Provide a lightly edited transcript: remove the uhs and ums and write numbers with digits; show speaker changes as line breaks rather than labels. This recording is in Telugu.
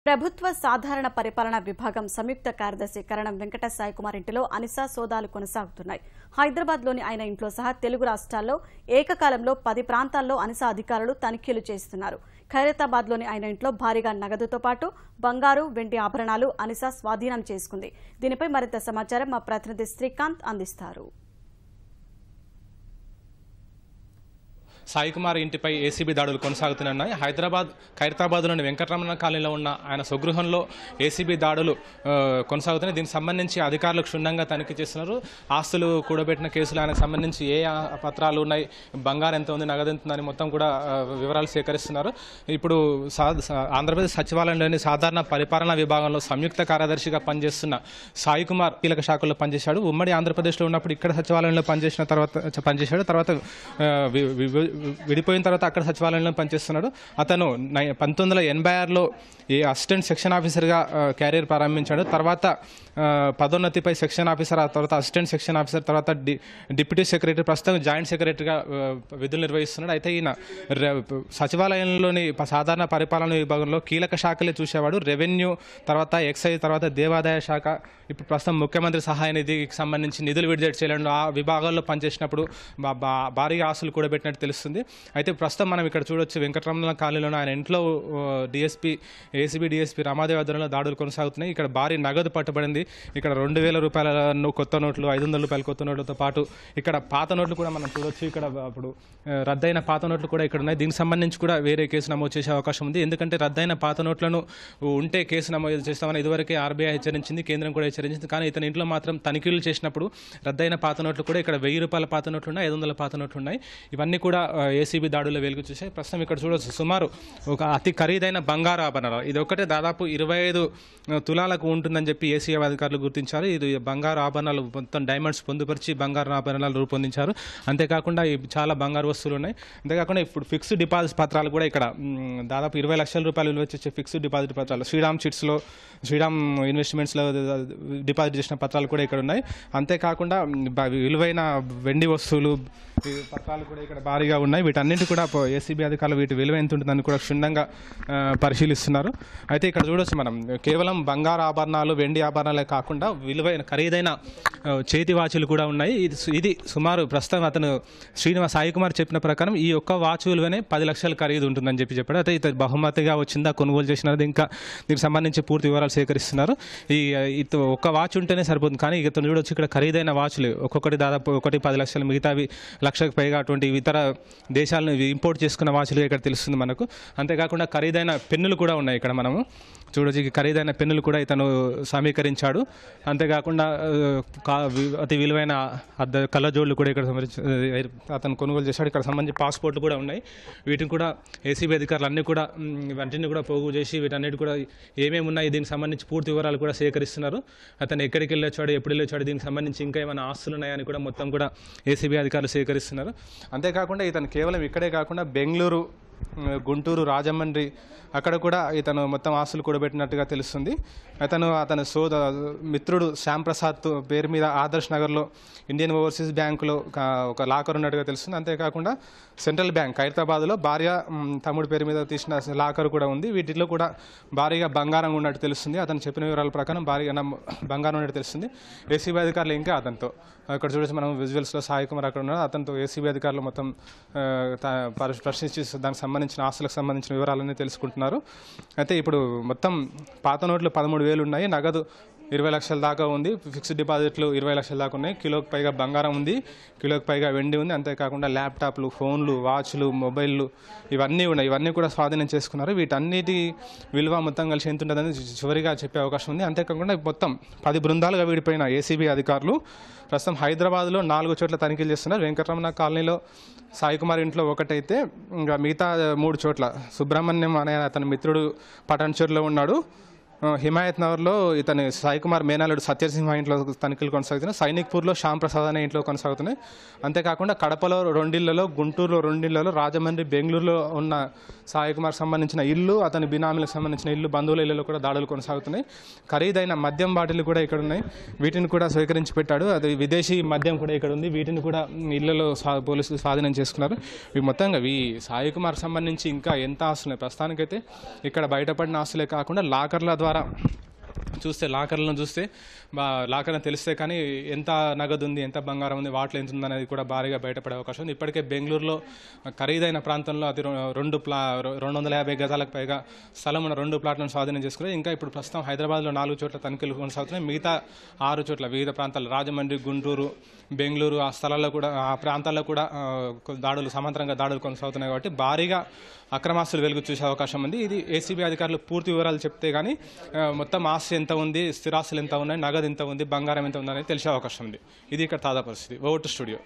ప్రభుత్వ సాధారణ పరిపాలన విభాగం సంయుక్త కార్యదర్శి కరణం వెంకట సాయికుమార్ ఇంటిలో అనిసా సోదాలు కొనసాగుతున్నాయి. హైదరాబాద్లోని ఆయన ఇంట్లో సహా తెలుగు రాష్ట్రాల్లో ఏకకాలంలో 10 ప్రాంతాల్లో అనిసా అధికారులు తనిఖీలు చేస్తున్నారు. ఖైరతాబాద్లోని ఆయన ఇంట్లో భారీగా నగదుతో పాటు బంగారు, వెండి ఆభరణాలు అనిసా స్వాధీనం చేసుకుంది. దీనిపై మరింత సమాచారం మా ప్రతినిధి శ్రీకాంత్ అందిస్తారు.
సాయికుమార్ ఇంటిపై ఏసీబీ దాడులు కొనసాగుతున్నాయి. ఖైరతాబాద్లోని వెంకటరమణ కాలనీలో ఉన్న ఆయన స్వగృహంలో ఏసీబీ దాడులు కొనసాగుతున్నాయి. దీనికి సంబంధించి అధికారులు క్షుణ్ణంగా తనిఖీ చేస్తున్నారు. ఆస్తులు కూడబెట్టిన కేసులు ఆయనకు సంబంధించి ఏ పత్రాలు ఉన్నాయి, బంగారం ఎంత ఉంది, నగదు ఎంత ఉందని మొత్తం కూడా వివరాలు సేకరిస్తున్నారు. ఇప్పుడు ఆంధ్రప్రదేశ్ సచివాలయంలోని సాధారణ పరిపాలనా విభాగంలో సంయుక్త కార్యదర్శిగా పనిచేస్తున్న సాయికుమార్ కీలక శాఖల్లో పనిచేశాడు. ఉమ్మడి ఆంధ్రప్రదేశ్లో ఉన్నప్పుడు ఇక్కడ సచివాలయంలో పనిచేశాడు. తర్వాత విడిపోయిన తర్వాత అక్కడ సచివాలయంలో పనిచేస్తున్నాడు. అతను 1986లో ఈ అసిస్టెంట్ సెక్షన్ ఆఫీసర్గా క్యారియర్ ప్రారంభించాడు. తర్వాత పదోన్నతిపై సెక్షన్ ఆఫీసర్, ఆ తర్వాత అసిస్టెంట్ సెక్షన్ ఆఫీసర్, తర్వాత డిప్యూటీ సెక్రటరీ, ప్రస్తుతం జాయింట్ సెక్రటరీగా విధులు నిర్వహిస్తున్నాడు. అయితే ఈయన సచివాలయంలోని సాధారణ పరిపాలన విభాగంలో కీలక శాఖలే చూసేవాడు. రెవెన్యూ, తర్వాత ఎక్సైజ్, తర్వాత దేవాదాయ శాఖ, ఇప్పుడు ప్రస్తుతం ముఖ్యమంత్రి సహాయ నిధికి సంబంధించి నిధులు విడుదల చేయడం, ఆ విభాగాల్లో పనిచేసినప్పుడు భారీగా ఆస్తులు కూడబెట్టినట్టు తెలుస్తుంది. అయితే ప్రస్తుతం మనం ఇక్కడ చూడొచ్చు, వెంకటరమణ కాలనీలో ఆయన ఇంట్లో ఏసీబీ డీఎస్పీ రమాదేవి ఆధ్వర్యంలో దాడులు కొనసాగుతున్నాయి. ఇక్కడ భారీ నగదు పట్టుబడింది. ఇక్కడ 2000 రూపాయల కొత్త నోట్లు, 500 రూపాయల కొత్త నోట్లతో పాటు ఇక్కడ పాత నోట్లు కూడా మనం చూడొచ్చు. ఇక్కడ అప్పుడు రద్దయిన పాత నోట్లు కూడా ఇక్కడ ఉన్నాయి. దీనికి సంబంధించి కూడా వేరే కేసు నమోదు చేసే అవకాశం ఉంది. ఎందుకంటే రద్దయిన పాత నోట్లను ఉంటే కేసు నమోదు చేస్తామని ఇదివరకే ఆర్బీఐ హెచ్చరించింది, కేంద్రం కూడా హెచ్చరించింది. కానీ ఇతని ఇంట్లో మాత్రం తనిఖీలు చేసినప్పుడు రద్దయిన పాత నోట్లు కూడా ఇక్కడ 1000 రూపాయల పాత నోట్లు ఉన్నాయి, 500 పాత నోట్లు ఉన్నాయి. ఇవన్నీ కూడా ఏసీబీ దాడుల్లో వెలుగు చూసాయి. ప్రస్తుతం ఇక్కడ చూడొచ్చు, సుమారు ఒక అతి ఖరీదైన బంగారు ఆభరణాలు, ఇది ఒకటే దాదాపు 25 తులాలకు ఉంటుందని చెప్పి ఏసీబీ అధికారులు గుర్తించారు. ఇది బంగారు ఆభరణాలు మొత్తం డైమండ్స్ పొందుపరిచి బంగారు ఆభరణాలు రూపొందించారు. అంతేకాకుండా చాలా బంగారు వస్తువులు ఉన్నాయి. అంతేకాకుండా ఇప్పుడు ఫిక్స్డ్ డిపాజిట్ పత్రాలు కూడా ఇక్కడ దాదాపు 20 లక్షల రూపాయలు విలువ వచ్చే ఫిక్స్డ్ డిపాజిట్ పత్రాలు, శ్రీరామ్ ఇన్వెస్ట్మెంట్స్లో డిపాజిట్ చేసిన పత్రాలు కూడా ఇక్కడ ఉన్నాయి. అంతేకాకుండా విలువైన వెండి వస్తువులు పత్రాలు కూడా ఇక్కడ భారీగా ఉన్నాయి. వీటన్నింటి కూడా ఏసీబీ అధికారులు వీటి విలువ ఎంత ఉంటుందని కూడా క్షుణ్ణంగా పరిశీలిస్తున్నారు. అయితే ఇక్కడ చూడొచ్చు మనం, కేవలం బంగారు ఆభరణాలు, వెండి ఆభరణాలే కాకుండా విలువైన ఖరీదైన చేతి వాచులు కూడా ఉన్నాయి. ఇది సుమారు ప్రస్తుతం అతను సాయికుమార్ చెప్పిన ప్రకారం ఈ ఒక్క వాచ్ విలువనే 10 లక్షల ఖరీదు ఉంటుందని చెప్పాడు. అయితే ఇతను బహుమతిగా వచ్చిందా, కొనుగోలు చేసినది, ఇంకా దీనికి సంబంధించి పూర్తి వివరాలు సేకరిస్తున్నారు. ఒక్క వాచ్ ఉంటేనే సరిపోతుంది. కానీ ఇతను చూడొచ్చు, ఇక్కడ ఖరీదైన వాచ్లు ఒక్కొక్కటి దాదాపు 10 లక్షలు, మిగతావి లక్షకు పైగా అటువంటి ఇతర దేశాలను ఇంపోర్ట్ చేసుకున్న వాచ్లు ఇక్కడ తెలుస్తుంది మనకు. అంతేకాకుండా ఖరీదైన పెన్నులు కూడా ఉన్నాయి. ఇక్కడ మనము చూడొచ్చు, ఖరీదైన పెన్నులు కూడా ఇతను సమీకరించాడు. అంతేకాకుండా అతి విలువైన కళ్ళజోళ్ళు కూడా ఇక్కడ అతను కొనుగోలు చేశాడు. ఇక్కడ సంబంధించి పాస్పోర్ట్లు కూడా ఉన్నాయి. వీటిని కూడా ఏసీబీ అధికారులు అన్నీ కూడా వాటిని కూడా పోగు చేసి వీటన్నిటి కూడా ఏమేమి ఉన్నాయి దీనికి సంబంధించి పూర్తి వివరాలు కూడా సేకరిస్తున్నారు. అతను ఎక్కడికి వెళ్ళొచ్చాడు, ఎప్పుడు వెళ్ళొచ్చాడు, దీనికి సంబంధించి ఇంకా ఏమైనా ఆస్తులు ఉన్నాయని కూడా మొత్తం కూడా ఏసీబీ అధికారులు సేకరిస్తున్నారు. అంతేకాకుండా ఇతను కేవలం ఇక్కడే కాకుండా బెంగళూరు, గుంటూరు, రాజమండ్రి అక్కడ కూడా ఇతను మొత్తం ఆస్తులు కూడబెట్టినట్టుగా తెలుస్తుంది. అతని మిత్రుడు శ్యామ్ ప్రసాద్ పేరు మీద ఆదర్శ్ నగర్లో ఇండియన్ ఓవర్సీస్ బ్యాంకులో ఒక లాకర్ ఉన్నట్టుగా తెలుస్తుంది. అంతేకాకుండా సెంట్రల్ బ్యాంక్ ఖైరతాబాద్లో భార్య, తమ్ముడి పేరు మీద తీసిన లాకర్ కూడా ఉంది. వీటిలో కూడా భారీగా బంగారం ఉన్నట్టు తెలుస్తుంది. అతను చెప్పిన వివరాల ప్రకారం భారీగా బంగారం ఉన్నట్టు తెలుస్తుంది. ఏసీబీ అధికారులు ఇంకా అతనితో ఇక్కడ చూడొచ్చు మనం విజువల్స్లో, సాయికుమార్ అక్కడ ఉన్నాడు. అతనితో ఏసీబీ అధికారులు మొత్తం ప్రశ్నించి దానికి సంబంధించిన ఆస్తులకు సంబంధించిన వివరాలన్నీ తెలుసుకుంటున్నారు. అయితే ఇప్పుడు మొత్తం పాత నోట్లు 13,000 ఉన్నాయి, నగదు 20 లక్షల దాకా ఉంది, ఫిక్స్డ్ డిపాజిట్లు 20 లక్షల దాకా ఉన్నాయి, కిలోకి పైగా బంగారం ఉంది, కిలోకి పైగా వెండి ఉంది. అంతేకాకుండా ల్యాప్టాప్లు, ఫోన్లు, వాచ్లు, మొబైళ్ళు ఇవన్నీ ఉన్నాయి. ఇవన్నీ కూడా స్వాధీనం చేసుకున్నారు. వీటన్నిటి విలువ మొత్తం కలిసి ఎంత ఉంటుందని చివరిగా చెప్పే అవకాశం ఉంది. అంతేకాకుండా మొత్తం 10 బృందాలుగా విడిపోయిన ఏసీబీ అధికారులు ప్రస్తుతం హైదరాబాద్లో 4 చోట్ల తనిఖీలు చేస్తున్నారు. వెంకటరమణ కాలనీలో సాయికుమార్ ఇంట్లో ఒకటైతే ఇంకా మిగతా 3 చోట్ల సుబ్రహ్మణ్యం అనే అతని మిత్రుడు పటాన్చేరులో ఉన్నాడు. హిమాయత్ నగర్లో ఇతని సాయి కుమార్ మేనాలుడు సత్యసింహ ఇంట్లో తనిఖీలు కొనసాగుతున్నాయి. సైనిక్పూర్లో శ్యామ్ ప్రసాద్ అనే ఇంట్లో కొనసాగుతున్నాయి. అంతేకాకుండా కడపలో 2 ఇళ్లలో, గుంటూరులో 2 ఇళ్లలో, రాజమండ్రి, బెంగళూరులో ఉన్న సాయి కుమార్ సంబంధించిన ఇల్లు, అతని బినామీలకు సంబంధించిన ఇల్లు, బంధువుల ఇళ్లలో కూడా దాడులు కొనసాగుతున్నాయి. ఖరీదైన మద్యం బాటిల్ కూడా ఇక్కడ ఉన్నాయి. వీటిని కూడా స్వీకరించి పెట్టాడు. అది విదేశీ మద్యం కూడా ఇక్కడ ఉంది. వీటిని కూడా ఇళ్లలో పోలీసులు స్వాధీనం చేసుకున్నారు. ఇవి మొత్తంగా ఈ సాయి కుమార్ సంబంధించి ఇంకా ఎంత ఆస్తులు ప్రస్తుతానికైతే ఇక్కడ బయటపడిన ఆస్తులే కాకుండా లాకర్ల ద్వారా లాకర్లను చూస్తే లాకర్లను తెలిస్తే కానీ ఎంత నగదు ఉంది, ఎంత బంగారం ఉంది, వాటిలో ఎంత ఉంది అనేది కూడా భారీగా బయటపడే అవకాశం ఉంది. ఇప్పటికే బెంగళూరులో ఖరీదైన ప్రాంతంలో అది 250 గజాలకు పైగా స్థలం ఉన్న 2 ప్లాట్లను స్వాధీనం చేసుకుని ఇంకా ఇప్పుడు ప్రస్తుతం హైదరాబాద్లో 4 చోట్ల తనిఖీలు కొనసాగుతున్నాయి. మిగతా 6 చోట్ల వివిధ ప్రాంతాలు రాజమండ్రి, గుంటూరు, బెంగళూరు ఆ స్థలాల్లో కూడా ఆ ప్రాంతాల్లో కూడా సమాంతరంగా దాడులు కొనసాగుతున్నాయి. కాబట్టి భారీగా అక్రమాస్తులు వెలుగు చూసే అవకాశం ఉంది. ఇది ఏసీబీ అధికారులు పూర్తి వివరాలు చెప్తే కానీ మొత్తం ఆస్తి ఎంత ఉంది, స్థిరాస్తులు ఎంత ఉన్నాయి, నగదు ఎంత ఉంది, బంగారం ఎంత ఉంది అనేది తెలిసే అవకాశం ఉంది. ఇది ఇక్కడ తాజా పరిస్థితి. Over to studio.